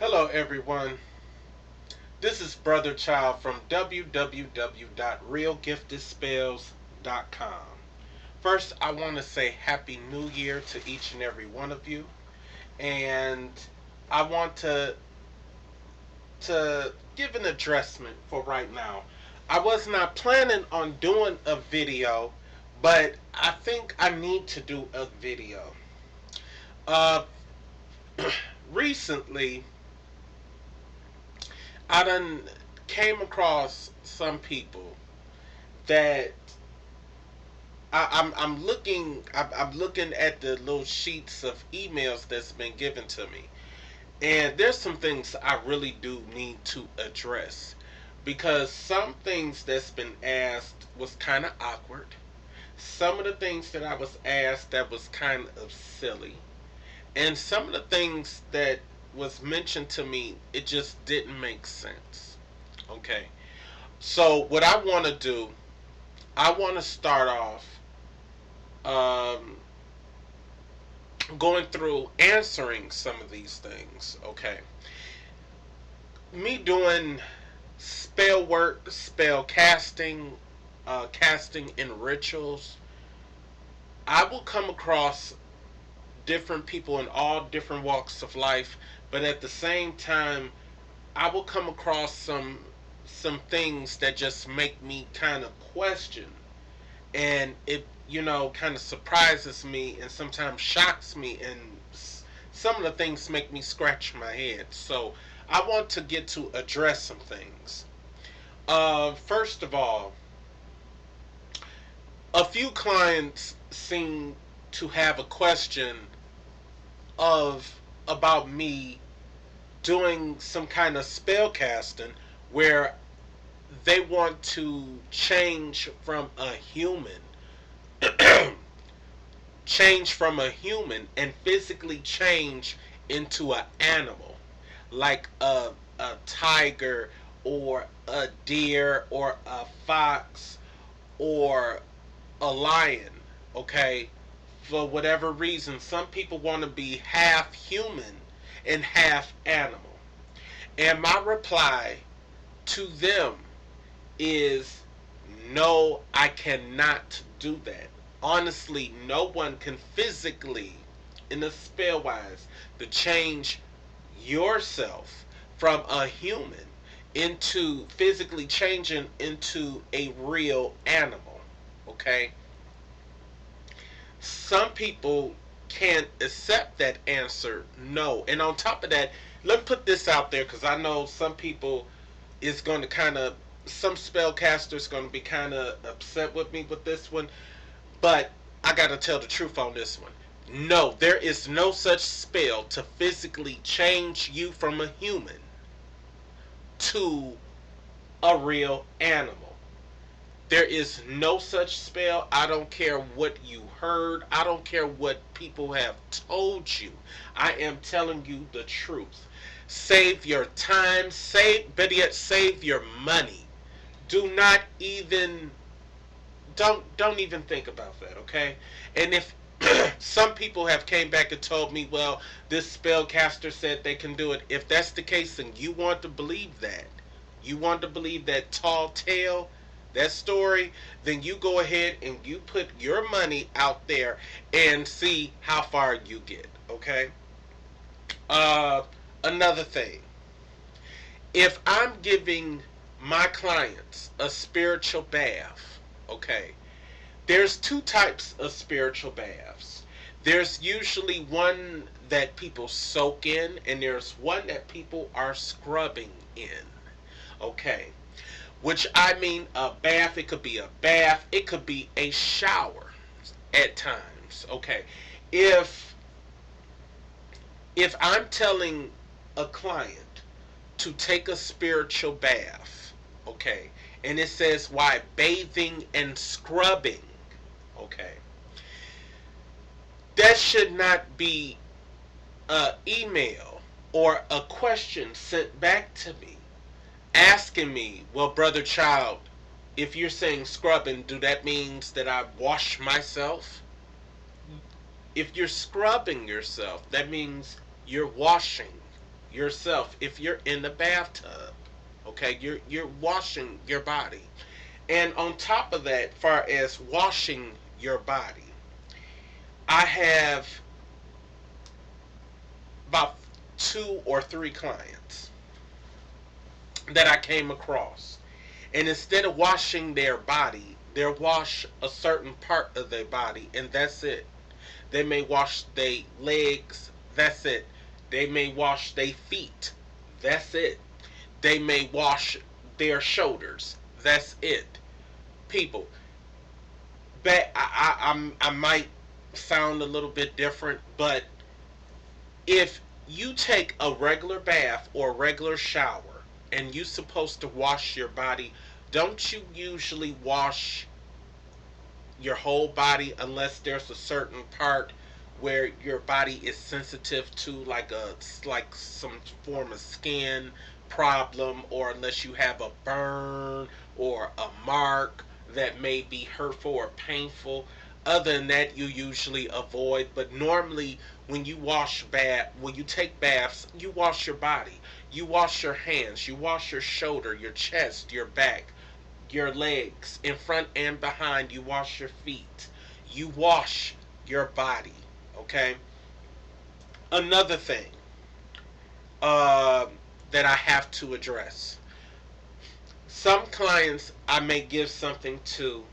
Hello, everyone. This is Brother Child from www.realgiftedspells.com. First, I want to say Happy New Year to each and every one of you, and I want to give an addressment for right now. I was not planning on doing a video, but I think I need to do a video. Uh, Recently, I done came across some people that I'm looking at the little sheets of emails that's been given to me, and there's some things I really do need to address because some things that's been asked was kind of awkward. Some of the things that I was asked that was kind of silly, and some of the things that was mentioned to me, it just didn't make sense. Okay, so what I want to do, I want to start off um, going through answering some of these things. Okay, me doing spell work, spell casting, casting in rituals. I will come across different people in all different walks of life, but at the same time, I will come across some things that just make me kind of question, and it kind of surprises me and sometimes shocks me, and some of the things make me scratch my head. So I want to get to address some things. First of all, a few clients seem to have a question of about me doing some kind of spell casting where they want to change from a human change from a human and physically change into an animal, like a tiger or a deer or a fox or a lion. Okay, for whatever reason, some people want to be half human and half animal. And my reply to them is no, I cannot do that. Honestly, no one can physically, in a spell wise, to change yourself from a human into physically changing into a real animal. Okay? Some people can't accept that answer, no. And on top of that, let me put this out there because I know some people is going to kind of, some spellcasters going to be kind of upset with me with this one, but I got to tell the truth on this one. No, there is no such spell to physically change you from a human to a real animal. There is no such spell. I don't care what you heard. I don't care what people have told you. I am telling you the truth. Save your time. Better yet, save your money. Do not even don't even think about that, okay? And if some people have came back and told me, well, this spellcaster said they can do it. If that's the case, and you want to believe that, you want to believe that tall tale, that story, then you go ahead and you put your money out there and see how far you get, okay? Uh, Another thing, if I'm giving my clients a spiritual bath, okay, there's two types of spiritual baths. There's usually one that people soak in, and there's one that people are scrubbing in. Okay. Which I mean a bath, it could be a bath, it could be a shower at times. Okay. If if I'm telling a client to take a spiritual bath, okay, and it says why bathing and scrubbing, okay, that should not be an email or a question sent back to me asking me, well, brother child, if you're saying scrubbing, do that means that I wash myself? If you're scrubbing yourself, that means you're washing. yourself if you're in the bathtub. Okay, you're washing your body. And on top of that, far as washing your body, I have about 2 or 3 clients that I came across. And instead of washing their body, they'll wash a certain part of their body, and that's it. They may wash their legs, that's it. They may wash their feet, that's it. They may wash their shoulders, that's it. People, I might sound a little bit different, but if you take a regular bath or a regular shower and you're supposed to wash your body, don't you usually wash your whole body unless there's a certain part where your body is sensitive to, like some form of skin problem, or unless you have a burn or a mark that may be hurtful or painful. Other than that, you usually avoid. But normally, when you take baths, you wash your body. You wash your hands, you wash your shoulder, your chest, your back, your legs, in front and behind. You wash your feet. You wash your body. Okay. Another thing uh, that I have to address. Some clients I may give something to,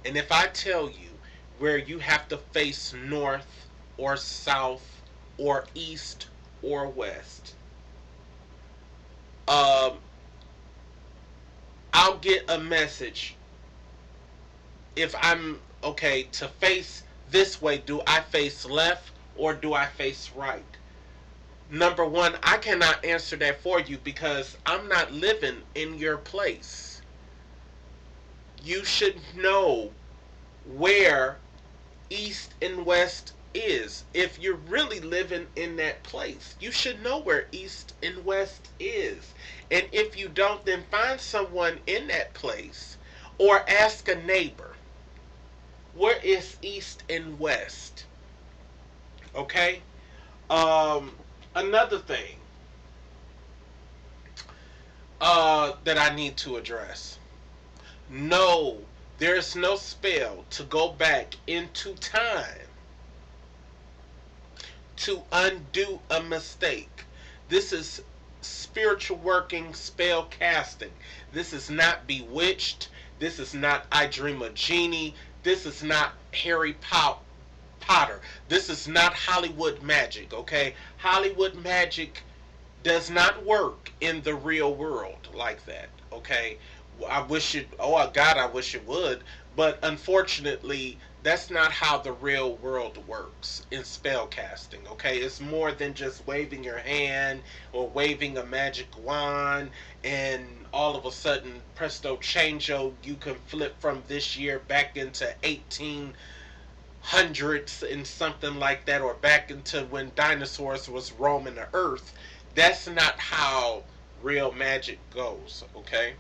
and if I tell you where you have to face north or south or east or west, um, I'll get a message. If I'm okay to face this way, do I face left or do I face right? Number one, I cannot answer that for you because I'm not living in your place. You should know where east and west is. If you're really living in that place, you should know where east and west is. And if you don't, then find someone in that place or ask a neighbor, where is east and west? Okay? Another thing that I need to address. No, there's no spell to go back into time to undo a mistake. This is spiritual working, spell casting. This is not Bewitched. This is not I Dream a Genie. This is not Potter. This is not Hollywood magic, okay? Hollywood magic does not work in the real world like that, okay? I wish it, oh God, I wish it would, but unfortunately, that's not how the real world works in spell casting, okay? It's more than just waving your hand or waving a magic wand and all of a sudden, presto changeo, you can flip from this year back into 1800s and something like that, or back into when dinosaurs was roaming the earth. That's not how real magic goes, okay?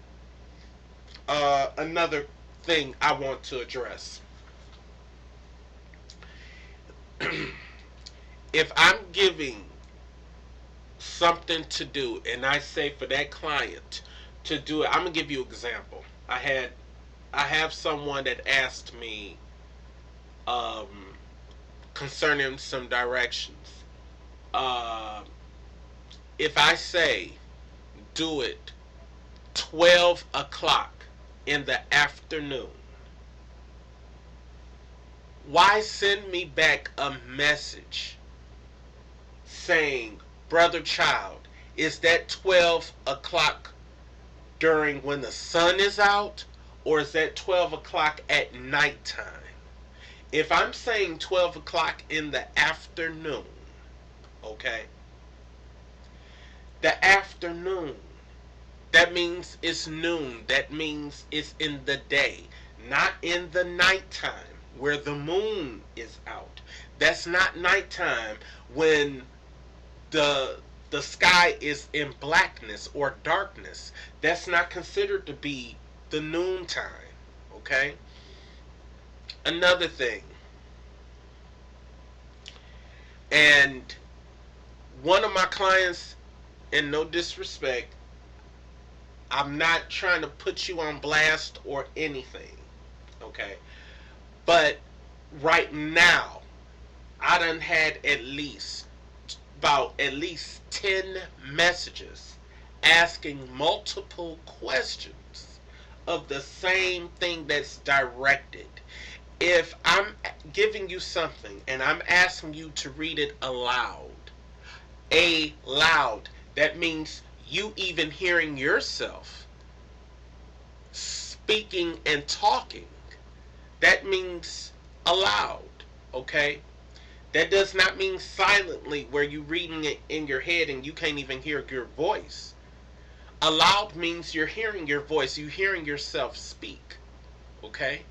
Another thing I want to address. If I'm giving something to do and I say for that client to do it, I'm gonna give you an example. I have someone that asked me um, concerning some directions. Uh, if I say do it 12 o'clock in the afternoon, why send me back a message saying, brother child, is that 12 o'clock during when the sun is out, or is that 12 o'clock at nighttime? If I'm saying 12 o'clock in the afternoon, okay, the afternoon, that means it's noon. That means it's in the day, not in the nighttime where the moon is out. That's not nighttime when the sky is in blackness or darkness. That's not considered to be the noontime. Okay? Another thing. And one of my clients, and no disrespect, I'm not trying to put you on blast or anything, okay? But right now, I done had at least 10 messages asking multiple questions of the same thing that's directed. If I'm giving you something and I'm asking you to read it aloud, that means you even hearing yourself speaking and talking. That means aloud, okay? That does not mean silently where you reading it in your head and you can't even hear your voice. Aloud means you're hearing your voice, you're hearing yourself speak, okay?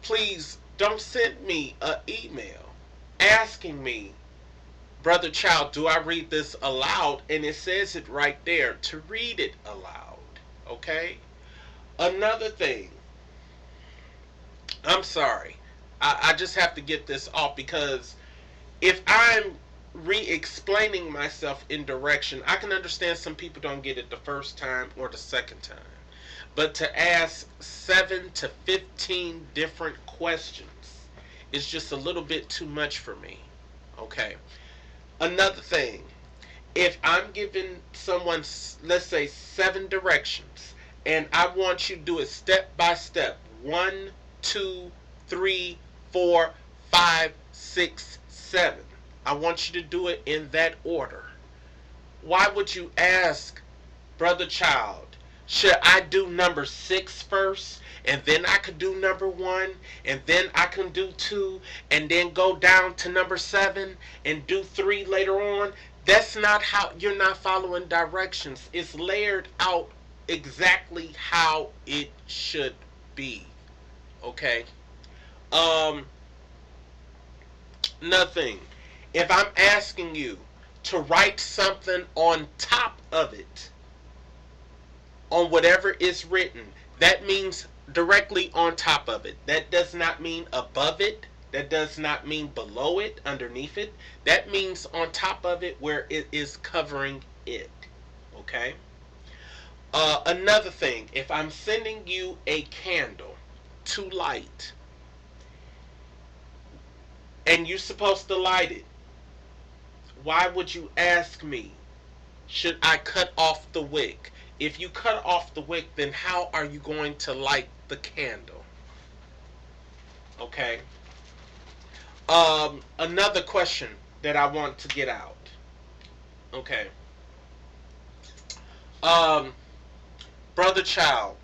Please don't send me an email asking me, Brother Child, do I read this aloud? And it says it right there to read it aloud, okay? Another thing, I'm sorry. I just have to get this off because if I'm re-explaining myself in direction, I can understand some people don't get it the first time or the second time. But to ask 7 to 15 different questions is just a little bit too much for me. Okay. Another thing, if I'm giving someone, let's say, 7 directions, and I want you to do it step by step, 1, 2, 3, 4, 5, 6, 7. I want you to do it in that order. Why would you ask, Brother Child, should I do number 6 first, and then I could do number 1, and then I can do 2, and then go down to number 7 and do 3 later on? That's not how, you're not following directions. It's layered out exactly how it should be. Okay? Nothing. If I'm asking you to write something on top of it, on whatever is written, that means directly on top of it. That does not mean above it. That does not mean below it, underneath it. That means on top of it where it is covering it. Okay? Another thing, if I'm sending you a candle to light, and you're supposed to light it, why would you ask me, should I cut off the wick? If you cut off the wick, then how are you going to light the candle? Okay. Another question that I want to get out. Okay. Brother Child,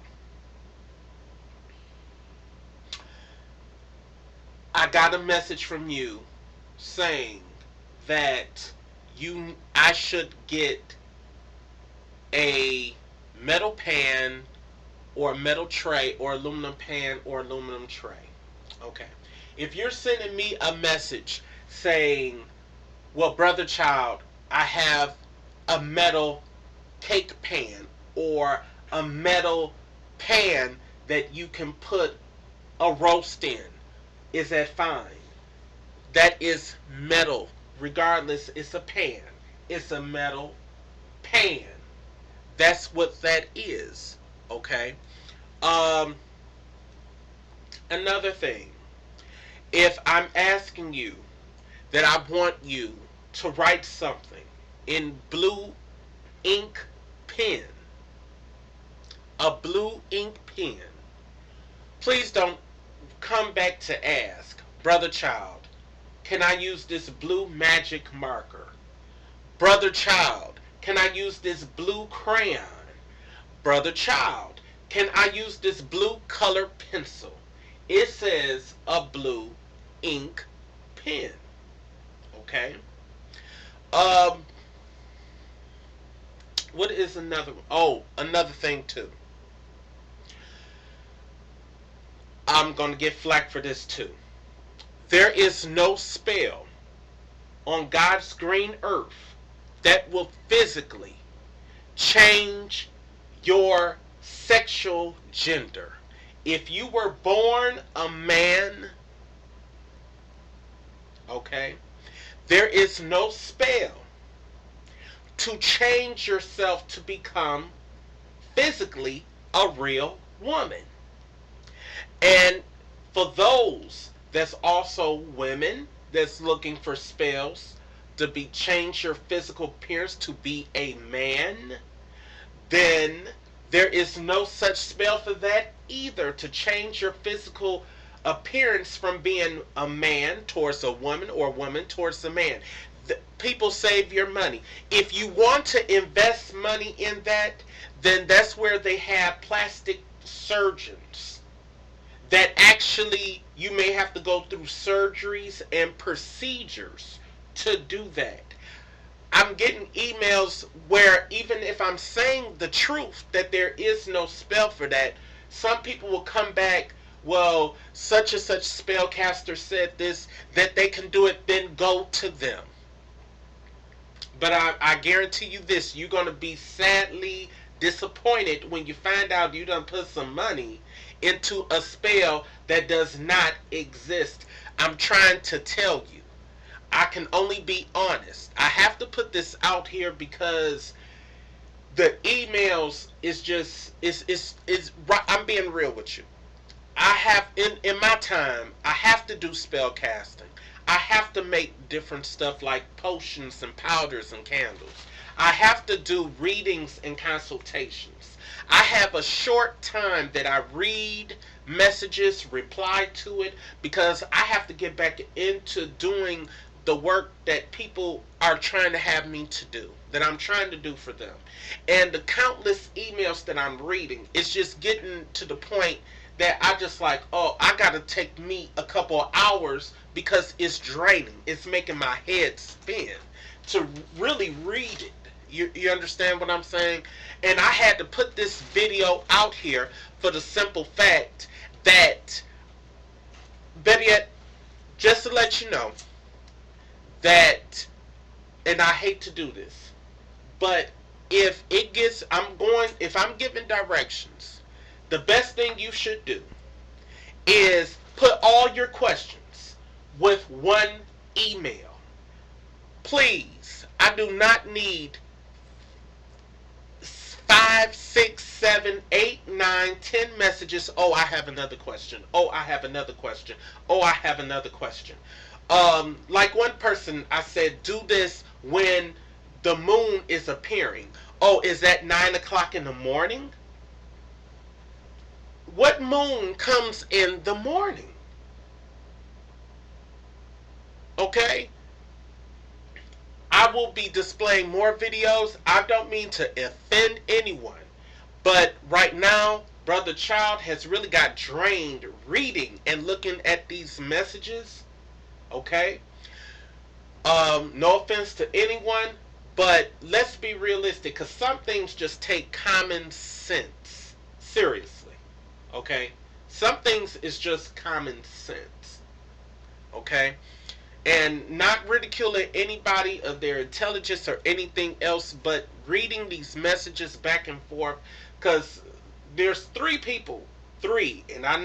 I got a message from you saying that I should get a metal pan or a metal tray or aluminum pan or aluminum tray. Okay. If you're sending me a message saying, well, Brother Child, I have a metal cake pan or a metal pan that you can put a roast in, is that fine? That is metal. Regardless, it's a pan. It's a metal pan. That's what that is. Okay? Another thing. If I'm asking you that I want you to write something in blue ink pen, a blue ink pen, please don't come back to ask, Brother Child, can I use this blue magic marker? Brother Child, can I use this blue crayon? Brother Child, can I use this blue color pencil? It says a blue ink pen. Okay? What is another one? Oh, another thing too. I'm going to get flack for this too. There is no spell on God's green earth that will physically change your sexual gender. If you were born a man, okay, there is no spell to change yourself to become physically a real woman. And for those that's also women that's looking for spells to be change your physical appearance to be a man, then there is no such spell for that either, to change your physical appearance from being a man towards a woman or a woman towards a man. People save your money. If you want to invest money in that, then that's where they have plastic surgeons that actually you may have to go through surgeries and procedures to do that. I'm getting emails where even if I'm saying the truth that there is no spell for that, some people will come back, well, such and such spellcaster said this, that they can do it, then go to them. But I guarantee you this, you're going to be sadly disappointed when you find out you done put some money into a spell that does not exist. I'm trying to tell you. I can only be honest. I have to put this out here because the emails is just is I'm being real with you. I have in my time, I have to do spell casting. I have to make different stuff like potions and powders and candles. I have to do readings and consultations. I have a short time that I read messages, reply to it, because I have to get back into doing the work that people are trying to have me to do, that I'm trying to do for them. And the countless emails that I'm reading, it's just getting to the point that I just like, oh, I gotta take me a couple of hours because it's draining. It's making my head spin to really read it. You understand what I'm saying? And I had to put this video out here for the simple fact that, better yet, just to let you know that, and I hate to do this, but if I'm giving directions, the best thing you should do is put all your questions with one email. Please, I do not need 5, 6, 7, 8, 9, 10 messages. Oh, I have another question. Oh, I have another question. Oh, I have another question. Like one person, I said, do this when the moon is appearing. Oh, is that 9 o'clock in the morning? What moon comes in the morning? Okay? I will be displaying more videos. I don't mean to offend anyone, but right now, Brother Child has really got drained reading and looking at these messages. Okay? No offense to anyone, but let's be realistic, because some things just take common sense. Seriously. Okay? Some things is just common sense. Okay? And not ridiculing anybody of their intelligence or anything else, but reading these messages back and forth, because there's 3 people, and I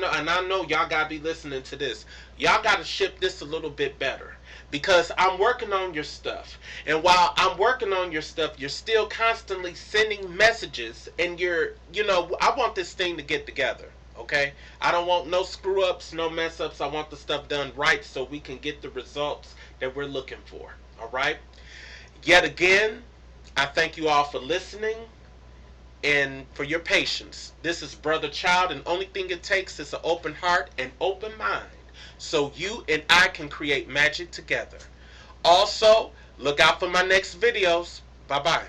know y'all gotta be listening to this. Y'all gotta ship this a little bit better, because I'm working on your stuff, and while I'm working on your stuff, you're still constantly sending messages, and I want this thing to get together. Okay? I don't want no screw ups, no mess ups. I want the stuff done right so we can get the results that we're looking for. Alright? Yet again, I thank you all for listening and for your patience. This is Brother Child, and only thing it takes is an open heart and open mind so you and I can create magic together. Also, look out for my next videos. Bye-bye.